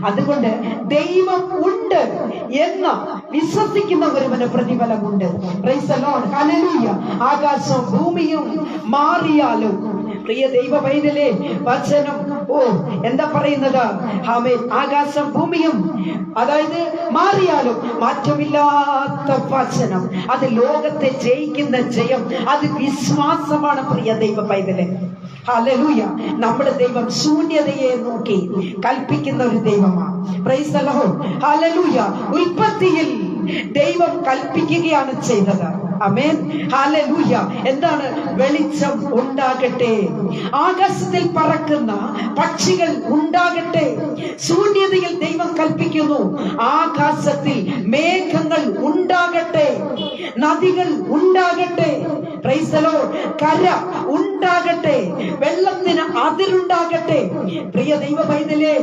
അതുകൊണ്ട് ദൈവം ഉണ്ട് എന്ന് വിശ്വസിക്കുന്ന ഒരുവന് പ്രതിഫലമുണ്ട്. Praise the Lord, hallelujah. ആകാശവും ഭൂമിയും മാറിയാലും പ്രിയ ദൈവ പൈതലേ, വചനം എന്താ പറയുന്നത്? ആമേൻ. ആകാശം ഭൂമിയും അതായത് മാറിയാലും മാറ്റമില്ലാത്ത വചനം, അത് ലോകത്തെ ജയിക്കുന്ന ജയം, അത് വിശ്വാസമാണ് പ്രിയ ദൈവ പൈതലേ. ഹല്ലേലൂയ. നമ്മുടെ ദൈവം ശൂന്യതയെ നോക്കി കൽപ്പിക്കുന്ന ഒരു ദൈവമാണ്. Praise the Lord, hallelujah. ഉൽപ്പത്തിയിൽ ദൈവം കൽപ്പിക്കുകയാണ് ചെയ്തത്. Amen, hallelujah. എന്താണ്? വെളിച്ചം ഉണ്ടാകട്ടെ, ആകാശത്തിൽ പറക്കുന്ന പക്ഷികൾ ഉണ്ടാകട്ടെ. ശൂന്യതയിൽ ദൈവം കൽപ്പിക്കുന്നു, ആകാശത്തിൽ മേഘങ്ങൾ ഉണ്ടാകട്ടെ, നദികൾ ഉണ്ടാകട്ടെ. Price the Lord. കര ഉണ്ടാകട്ടെ, വെള്ളത്തിന് അതിരുണ്ടാകട്ടെ. പ്രിയ ദൈവ പൈതലേ,